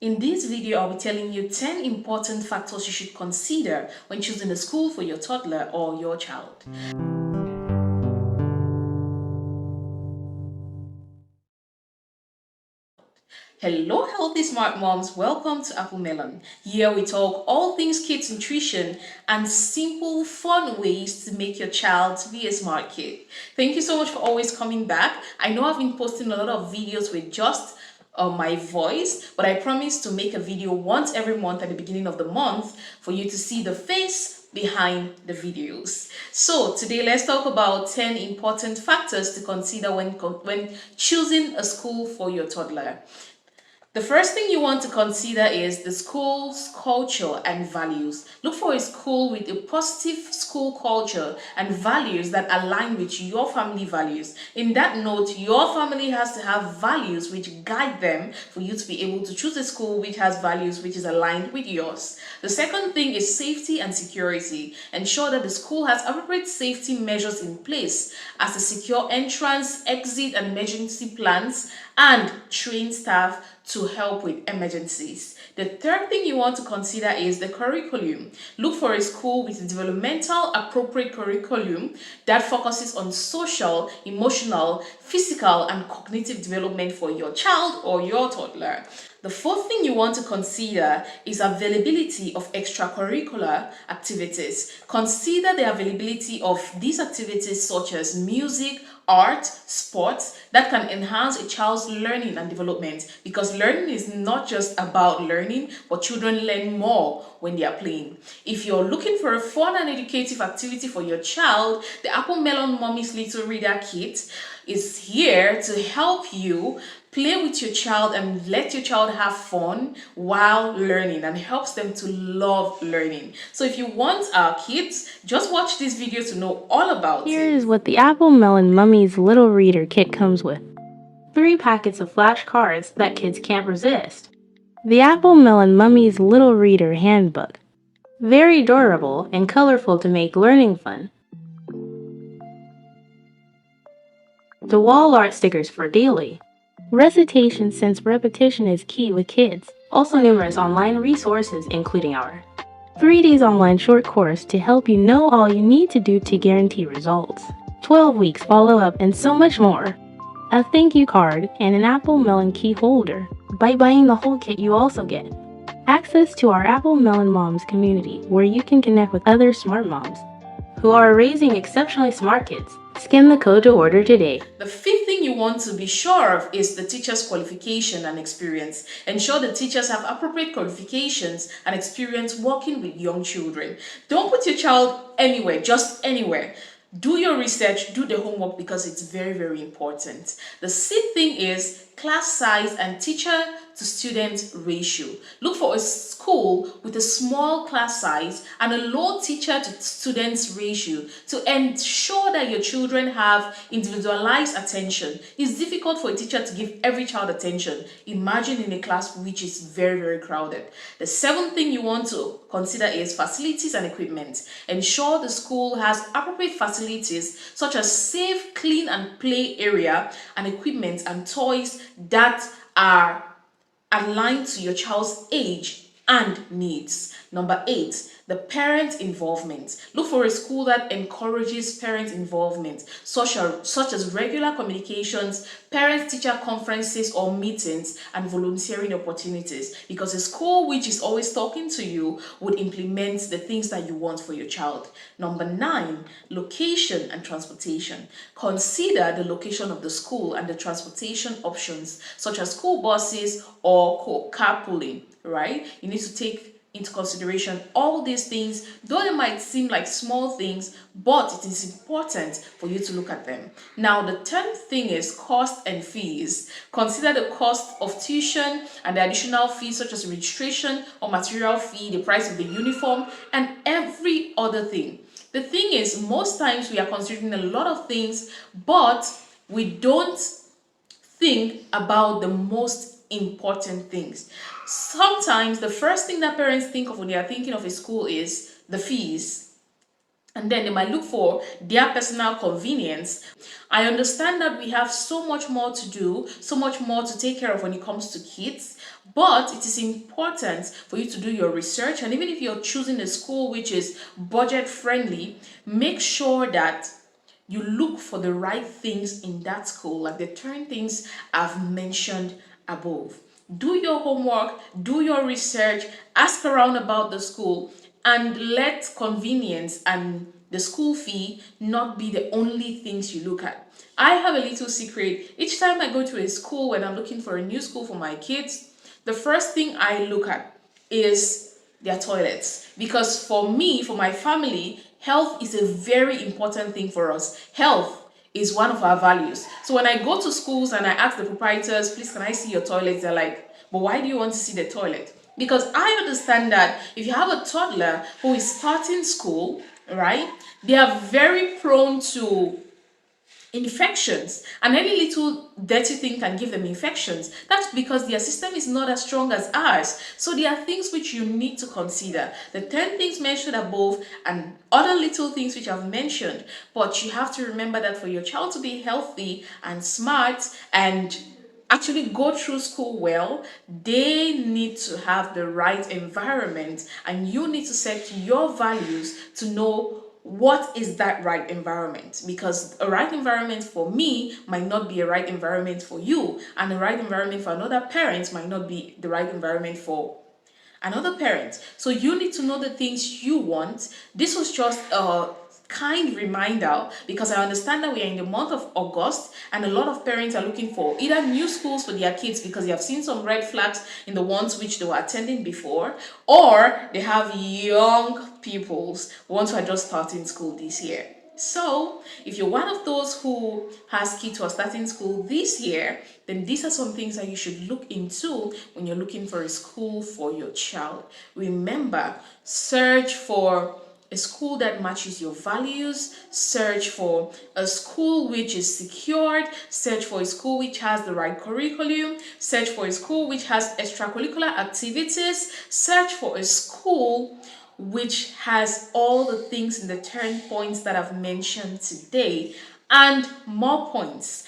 In this video, I'll be telling you 10 important factors you should consider when choosing a school for your toddler or your child. Hello, healthy smart moms. Welcome to Apple Melon. Here we talk all things kids nutrition and simple, fun ways to make your child be a smart kid. Thank you so much for always coming back. I know I've been posting a lot of videos with just my voice, but I promise to make a video once every month at the beginning of the month for you to see the face behind the videos. So today let's talk about 10 important factors to consider when choosing a school for your toddler. The first thing you want to consider is the school's culture and values. Look for a school with a positive school culture and values that align with your family values. In that note, your family has to have values which guide them for you to be able to choose a school which has values which is aligned with yours. The second thing is safety and security. Ensure that the school has appropriate safety measures in place as a secure entrance, exit, and emergency plans, and trained staff to help with emergencies. The third thing you want to consider is the curriculum. Look for a school with a developmental appropriate curriculum that focuses on social, emotional, physical, and cognitive development for your child or your toddler. The fourth thing you want to consider is availability of extracurricular activities. Consider the availability of these activities such as music, art, sports that can enhance a child's learning and development, because learning is not just about learning, but children learn more when they are playing. If you're looking for a fun and educative activity for your child, the Apple Melon Mommy's Little Reader Kit is here to help you play with your child and let your child have fun while learning, and helps them to love learning. So if you want our kids, just watch this video to know all about it. Here's what the Apple Melon Mummy's Little Reader Kit comes with. 3 packets of flashcards that kids can't resist. The Apple Melon Mummy's Little Reader Handbook. Very durable and colorful to make learning fun. The wall art stickers for daily recitation, since repetition is key with kids. Also numerous online resources including our 3 days online short course to help you know all you need to do to guarantee results. 12 weeks follow-up and so much more. A thank you card and an Apple Melon key holder. By buying the whole kit, you also get access to our Apple Melon Moms community, where you can connect with other smart moms who are raising exceptionally smart kids. Scan the code to order today. The fifth thing you want to be sure of is the teacher's qualification and experience. Ensure the teachers have appropriate qualifications and experience working with young children. Don't put your child anywhere, just anywhere. Do your research, do the homework, because it's very, very important. The sixth thing is class size and teacher to student ratio. Look for a school with a small class size and a low teacher to students ratio to ensure that your children have individualized attention. It's difficult for a teacher to give every child attention. Imagine in a class which is very, very crowded. The seventh thing you want to consider is facilities and equipment. Ensure the school has appropriate facilities such as safe, clean, and play area, and equipment and toys that are aligned to your child's age and needs. Number 8, the parent involvement. Look for a school that encourages parent involvement, such as regular communications, parent-teacher conferences or meetings, and volunteering opportunities, because a school which is always talking to you would implement the things that you want for your child. Number 9, location and transportation. Consider the location of the school and the transportation options, such as school buses or carpooling, right? You need to take into consideration all these things, though they might seem like small things, but it is important for you to look at them. Now, the 10th thing is cost and fees. Consider the cost of tuition and the additional fees such as registration or material fee, the price of the uniform, and every other thing. The thing is, most times we are considering a lot of things, but we don't think about the most important things. Sometimes the first thing that parents think of when they are thinking of a school is the fees, and then they might look for their personal convenience. I understand that we have so much more to do, so much more to take care of when it comes to kids, But it is important for you to do your research, and even if you're choosing a school which is budget friendly, make sure that you look for the right things in that school, like the 10 things I've mentioned above. Do your homework, do your research, ask around about the school, and let convenience and the school fee not be the only things you look at. I have a little secret. Each time I go to a school, when I'm looking for a new school for my kids, the first thing I look at is their toilets. Because for me, for my family, health is a very important thing for us. Health is one of our values. So when I go to schools and I ask the proprietors, please, can I see your toilets? They're like, but why do you want to see the toilet? Because I understand that if you have a toddler who is starting school, right, they are very prone to infections, and any little dirty thing can give them infections. That's because their system is not as strong as ours. So there are things which you need to consider, the 10 things mentioned above and other little things which I've mentioned. But you have to remember that for your child to be healthy and smart and actually go through school well, they need to have the right environment, and you need to set your values to know what is that right environment, because a right environment for me might not be a right environment for you, and a right environment for another parent might not be the right environment for another parent. So you need to know the things you want. This was just a kind reminder, because I understand that we are in the month of August and a lot of parents are looking for either new schools for their kids because they have seen some red flags in the ones which they were attending before, or they have young pupils who want to just starting school this year. So, if you're one of those who has kids who are starting school this year, then these are some things that you should look into when you're looking for a school for your child. Remember, search for a school that matches your values, search for a school which is secured, search for a school which has the right curriculum, search for a school which has extracurricular activities, search for a school which has all the things in the 10 points that I've mentioned today, and more points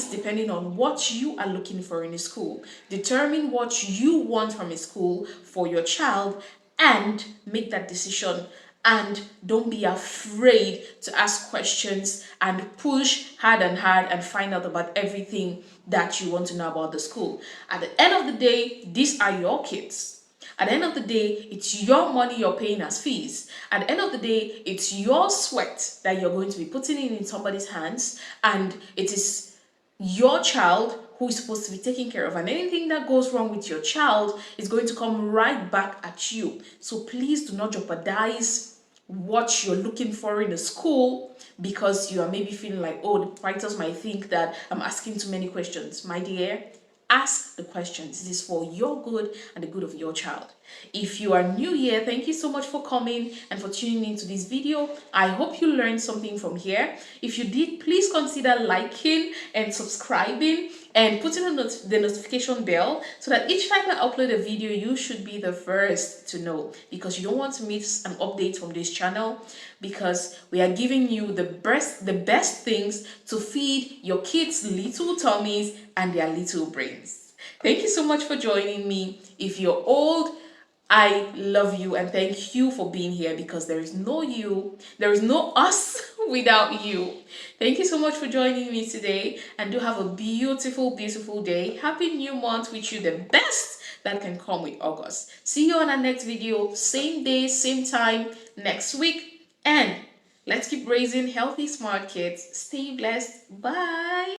depending on what you are looking for in a school. Determine what you want from a school for your child and make that decision. And don't be afraid to ask questions and push hard and find out about everything that you want to know about the school. At the end of the day, these are your kids. At the end of the day, it's your money you're paying as fees. At the end of the day, it's your sweat that you're going to be putting in somebody's hands, and it is your child who is supposed to be taken care of. And anything that goes wrong with your child is going to come right back at you. So please do not jeopardize what you're looking for in a school because you are maybe feeling like, oh, the writers might think that I'm asking too many questions. My dear, ask the questions. It is for your good and the good of your child. If you are new here, thank you so much for coming and for tuning into this video. I hope you learned something from here. If you did, please consider liking and subscribing and putting on the notification bell so that each time I upload a video, you should be the first to know, because you don't want to miss an update from this channel, because we are giving you the best things to feed your kids' little tummies and their little brains. Thank you so much for joining me. If you're old, I love you and thank you for being here, because there is no you, there is no us without you. Thank you so much for joining me today, and do have a beautiful, beautiful day. Happy new month. Wish you the best that can come with August. See you on our next video, same day, same time next week, and let's keep raising healthy, smart kids. Stay blessed. Bye.